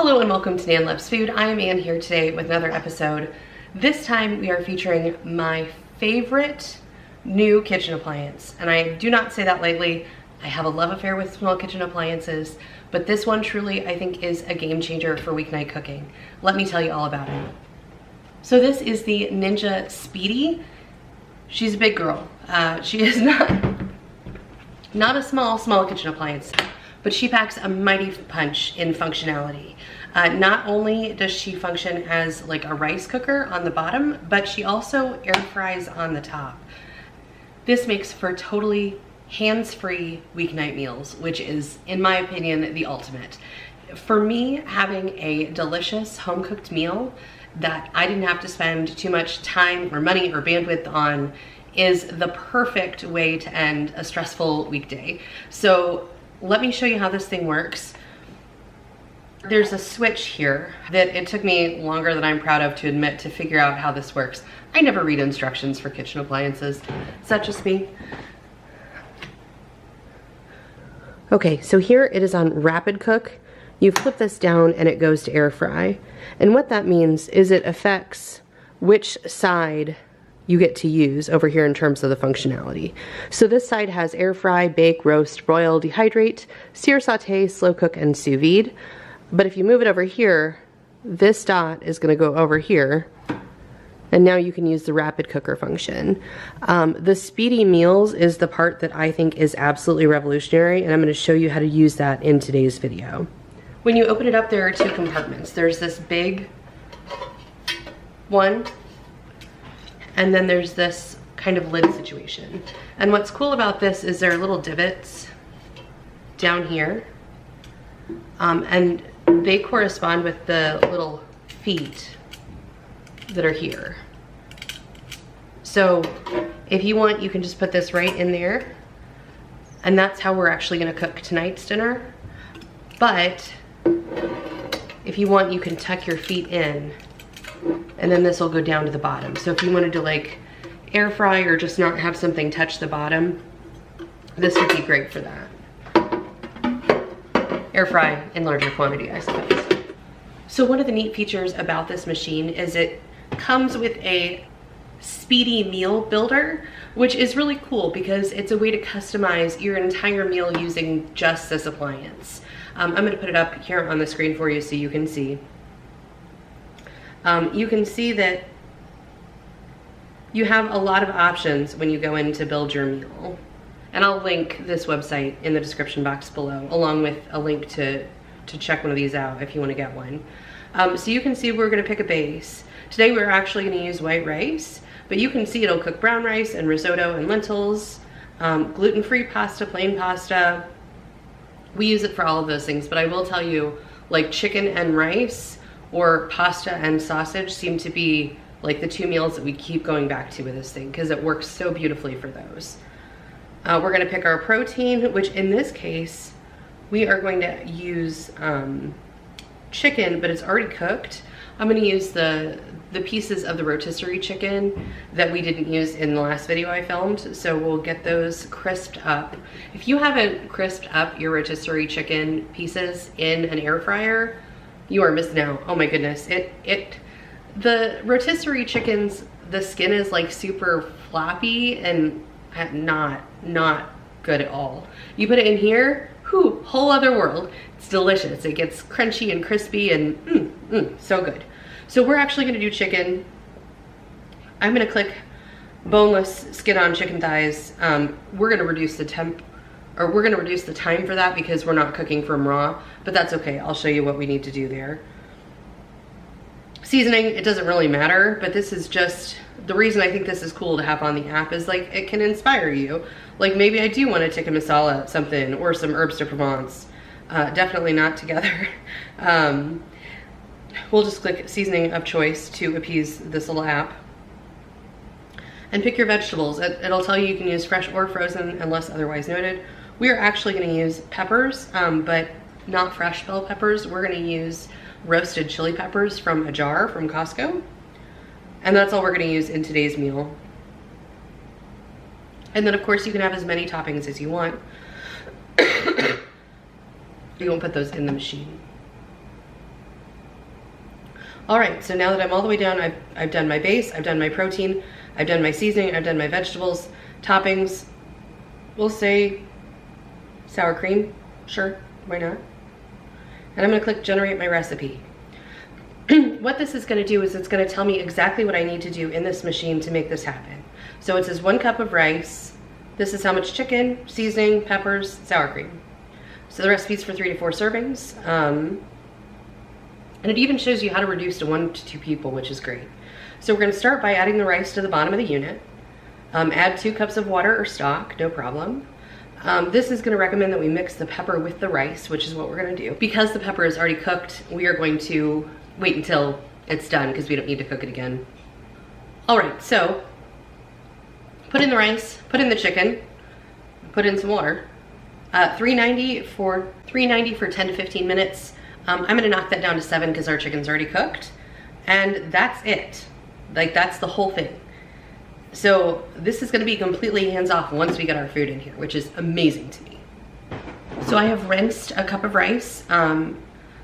Hello and welcome to NanLovesFood. I am Ann here today with another episode. This time we are featuring my favorite new kitchen appliance. And I do not say that lightly. I have a love affair with small kitchen appliances, but this one truly I think is a game changer for weeknight cooking. Let me tell you all about it. So this is the Ninja Speedy. She's a big girl. She is not a small kitchen appliance, but she packs a mighty punch in functionality. Not only does she function as like a rice cooker on the bottom, but she also air fries on the top. This makes for totally hands-free weeknight meals, which is, in my opinion, the ultimate. For me, having a delicious home-cooked meal that I didn't have to spend too much time or money or bandwidth on is the perfect way to end a stressful weekday. So let me show you how this thing works. There's a switch here that it took me longer than I'm proud of to admit to figure out how this works. I never read instructions for kitchen appliances. Is that just me? Okay, so here it is on rapid cook. You flip this down and it goes to air fry. And what that means is it affects which side you get to use over here in terms of the functionality. So this side has air fry, bake, roast, broil, dehydrate, sear, saute, slow cook, and sous vide. But if you move it over here, this dot is gonna go over here, and now you can use the rapid cooker function. The Speedy meals is the part that I think is absolutely revolutionary, and I'm gonna show you how to use that in today's video. When you open it up, there are two compartments. There's this big one, and then there's this kind of lid situation. And what's cool about this is there are little divots down here, and they correspond with the little feet that are here. So if you want, you can just put this right in there, and that's how we're actually gonna cook tonight's dinner. But if you want, you can tuck your feet in, and then this will go down to the bottom. So if you wanted to like air fry or just not have something touch the bottom, this would be great for that. Air fry in larger quantity, I suppose. So one of the neat features about this machine is it comes with a Speedy meal builder, which is really cool because it's a way to customize your entire meal using just this appliance. I'm gonna put it up here on the screen for you so you can see. You can see that you have a lot of options when you go in to build your meal. And I'll link this website in the description box below, along with a link to check one of these out if you want to get one. So you can see we're going to pick a base. Today we're actually going to use white rice, but you can see it'll cook brown rice and risotto and lentils, gluten-free pasta, plain pasta. We use it for all of those things, but I will tell you, like chicken and rice or pasta and sausage seem to be like the two meals that we keep going back to with this thing because it works so beautifully for those. We're gonna pick our protein, which in this case, we are going to use chicken, but it's already cooked. I'm gonna use the pieces of the rotisserie chicken that we didn't use in the last video I filmed, so we'll get those crisped up. If you haven't crisped up your rotisserie chicken pieces in an air fryer, you are missing out. Oh my goodness, the rotisserie chickens, the skin is like super floppy and not good at all. You put it in here, whew, whole other world. It's delicious. It gets crunchy and crispy and so good. So we're actually gonna do chicken. I'm gonna click boneless skin-on chicken thighs. We're gonna reduce the time for that because we're not cooking from raw, but that's okay. I'll show you what we need to do there. Seasoning, it doesn't really matter, but this is just, the reason I think this is cool to have on the app is like, it can inspire you. Like maybe I do want a tikka masala something or some herbs de Provence. Definitely not together. We'll just click seasoning of choice to appease this little app. And pick your vegetables. It'll tell you can use fresh or frozen unless otherwise noted. We are actually gonna use peppers, but not fresh bell peppers. We're gonna use roasted chili peppers from a jar from Costco. And that's all we're gonna use in today's meal. And then of course you can have as many toppings as you want. You won't put those in the machine. All right, so now that I'm all the way down, I've done my base, I've done my protein, I've done my seasoning, I've done my vegetables, toppings. We'll say sour cream, sure, why not? And I'm gonna click generate my recipe. What this is gonna do is it's gonna tell me exactly what I need to do in this machine to make this happen. So it says 1 cup of rice. This is how much chicken, seasoning, peppers, sour cream. So the recipe's for 3 to 4 servings. And it even shows you how to reduce to 1 to 2 people, which is great. So we're gonna start by adding the rice to the bottom of the unit. Add 2 cups of water or stock, no problem. This is gonna recommend that we mix the pepper with the rice, which is what we're gonna do. Because the pepper is already cooked, we are going to wait until it's done because we don't need to cook it again. All right, so put in the rice, put in the chicken, put in some water. 390 for 10 to 15 minutes. I'm gonna knock that down to 7 because our chicken's already cooked. And that's it. Like, that's the whole thing. So this is gonna be completely hands-off once we get our food in here, which is amazing to me. So I have rinsed a cup of rice.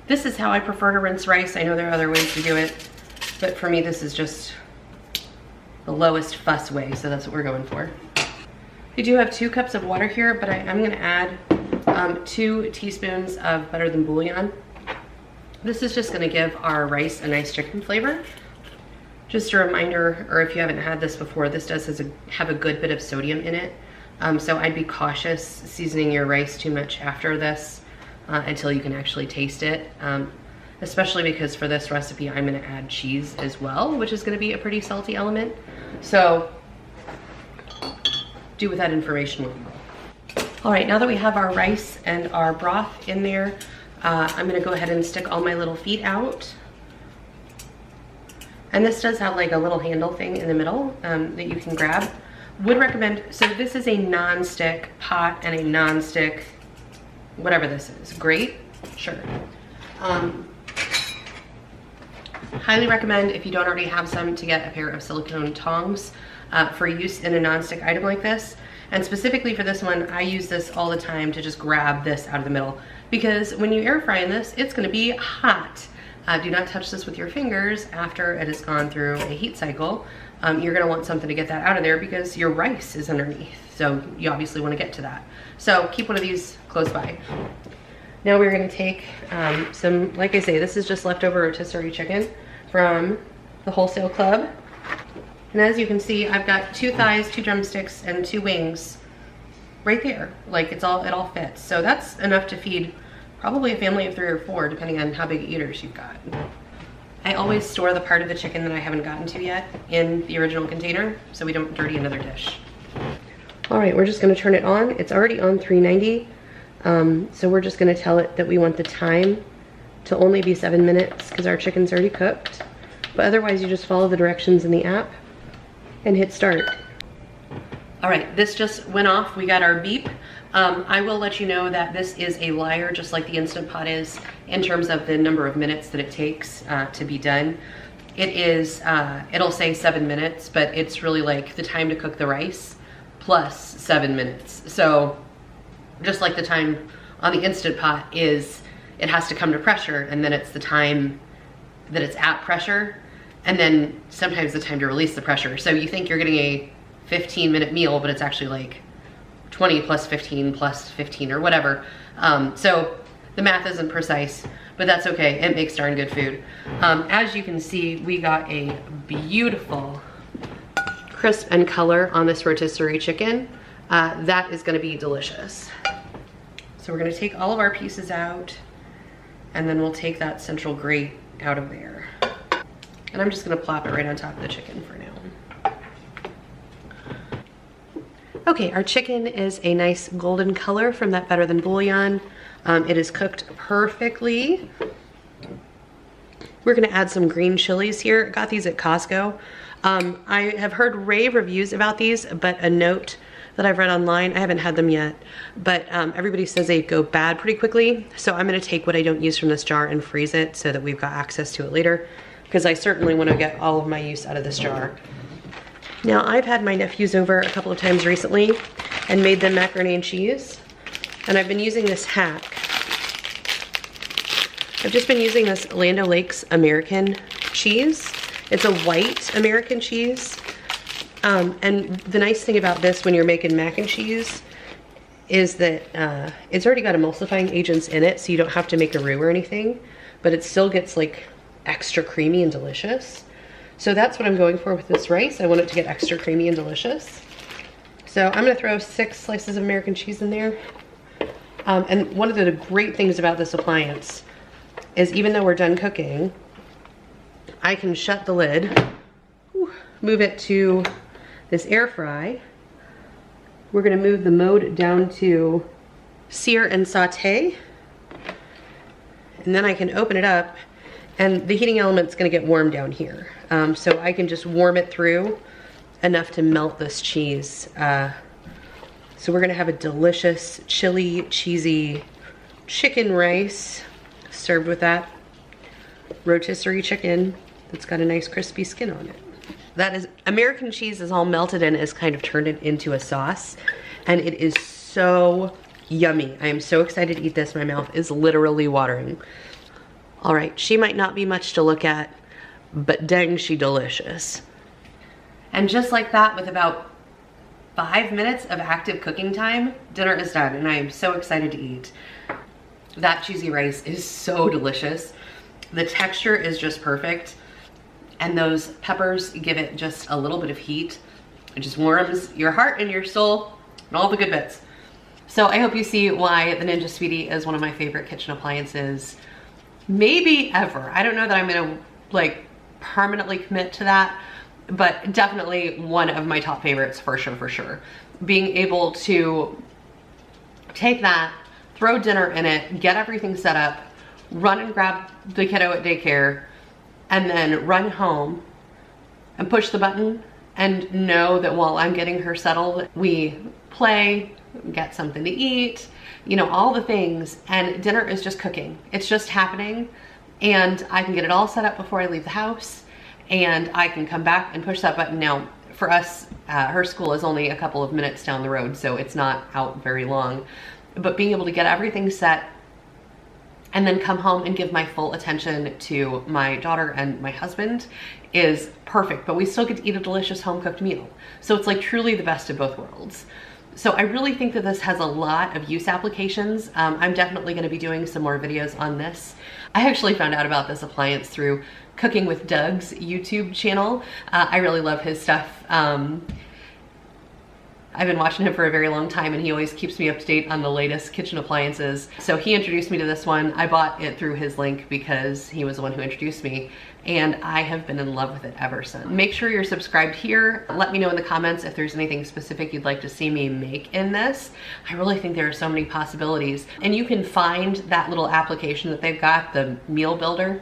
This is how I prefer to rinse rice. I know there are other ways to do it, but for me, this is just the lowest fuss way, so that's what we're going for. I do have 2 cups of water here, but I'm gonna add 2 teaspoons of better than bouillon. This is just gonna give our rice a nice chicken flavor. Just a reminder, or if you haven't had this before, this does have a good bit of sodium in it. So I'd be cautious seasoning your rice too much after this until you can actually taste it. Especially because for this recipe, I'm gonna add cheese as well, which is gonna be a pretty salty element. So do with that information what you will. All right, now that we have our rice and our broth in there, I'm gonna go ahead and stick all my little feet out. And this does have like a little handle thing in the middle that you can grab. Would recommend, so this is a non-stick pot and a non-stick, whatever this is, grate, sure. Highly recommend, if you don't already have some, to get a pair of silicone tongs for use in a non-stick item like this. And specifically for this one, I use this all the time to just grab this out of the middle, because when you air fry in this, it's gonna be hot. Do not touch this with your fingers after it has gone through a heat cycle. You're gonna want something to get that out of there because your rice is underneath. So you obviously wanna get to that. So keep one of these close by. Now we're gonna take some, like I say, this is just leftover rotisserie chicken from the wholesale club. And as you can see, I've got 2 thighs, 2 drumsticks, and 2 wings right there. Like it all fits. So that's enough to feed probably a family of 3 or 4, depending on how big eaters you've got. I always store the part of the chicken that I haven't gotten to yet in the original container so we don't dirty another dish. All right, we're just gonna turn it on. It's already on 390. So we're just gonna tell it that we want the time to only be 7 minutes because our chicken's already cooked. But otherwise you just follow the directions in the app and hit start. All right, this just went off. We got our beep. I will let you know that this is a liar, just like the Instant Pot is, in terms of the number of minutes that it takes to be done. It is, it'll say 7 minutes, but it's really like the time to cook the rice plus 7 minutes. So just like the time on the Instant Pot is, it has to come to pressure, and then it's the time that it's at pressure, and then sometimes the time to release the pressure. So you think you're getting a 15-minute meal, but it's actually like 20 plus 15 plus 15 or whatever. So the math isn't precise, but that's okay. It makes darn good food. As you can see, we got a beautiful crisp and color on this rotisserie chicken. That is gonna be delicious. So we're gonna take all of our pieces out, and then we'll take that central grate out of there. And I'm just gonna plop it right on top of the chicken for now. Okay, our chicken is a nice golden color from that better than bouillon. It is cooked perfectly. We're gonna add some green chilies here. Got these at Costco. I have heard rave reviews about these, but a note that I've read online, I haven't had them yet, but everybody says they go bad pretty quickly. So I'm gonna take what I don't use from this jar and freeze it so that we've got access to it later, because I certainly wanna get all of my use out of this jar. Now, I've had my nephews over a couple of times recently and made them macaroni and cheese. And I've been using this hack. I've just been using this Land O'Lakes American cheese. It's a white American cheese. And the nice thing about this when you're making mac and cheese is that it's already got emulsifying agents in it, so you don't have to make a roux or anything, but it still gets like extra creamy and delicious. So that's what I'm going for with this rice. I want it to get extra creamy and delicious. So I'm gonna throw 6 slices of American cheese in there. And one of the great things about this appliance is even though we're done cooking, I can shut the lid, move it to this air fry. We're gonna move the mode down to sear and saute. And then I can open it up and the heating element's gonna get warm down here. So I can just warm it through enough to melt this cheese. So we're gonna have a delicious, chili, cheesy chicken rice served with that rotisserie chicken that's got a nice crispy skin on it. That is, American cheese is all melted and is kind of turned it into a sauce. And it is so yummy. I am so excited to eat this. My mouth is literally watering. All right, she might not be much to look at, but dang, she delicious. And just like that, with about 5 minutes of active cooking time, dinner is done and I am so excited to eat. That cheesy rice is so delicious. The texture is just perfect. And those peppers give it just a little bit of heat. It just warms your heart and your soul and all the good bits. So I hope you see why the Ninja Speedy is one of my favorite kitchen appliances, maybe ever. I don't know that I'm gonna like permanently commit to that, but definitely one of my top favorites for sure, for sure. Being able to take that, throw dinner in it, get everything set up, run and grab the kiddo at daycare, and then run home and push the button and know that while I'm getting her settled, we play, get something to eat, you know, all the things, and dinner is just cooking. It's just happening, and I can get it all set up before I leave the house, and I can come back and push that button. Now, for us, her school is only a couple of minutes down the road, so it's not out very long, but being able to get everything set and then come home and give my full attention to my daughter and my husband is perfect, but we still get to eat a delicious home-cooked meal. So it's like truly the best of both worlds. So I really think that this has a lot of use applications. I'm definitely gonna be doing some more videos on this. I actually found out about this appliance through Cooking with Doug's YouTube channel. I really love his stuff. I've been watching him for a very long time and he always keeps me up to date on the latest kitchen appliances. So he introduced me to this one. I bought it through his link because he was the one who introduced me, and I have been in love with it ever since. Make sure you're subscribed here. Let me know in the comments if there's anything specific you'd like to see me make in this. I really think there are so many possibilities. And you can find that little application that they've got, the meal builder,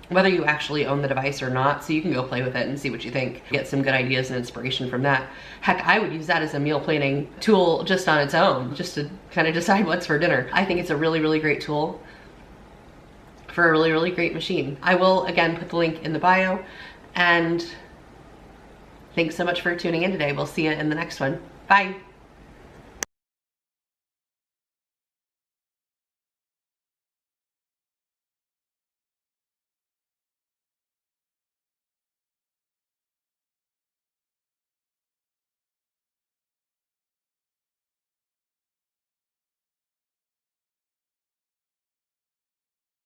whether you actually own the device or not, so you can go play with it and see what you think. Get some good ideas and inspiration from that. Heck, I would use that as a meal planning tool just on its own, just to kind of decide what's for dinner. I think it's a really, really great tool for a really, really great machine. I will, again, put the link in the bio, and thanks so much for tuning in today. We'll see you in the next one. Bye.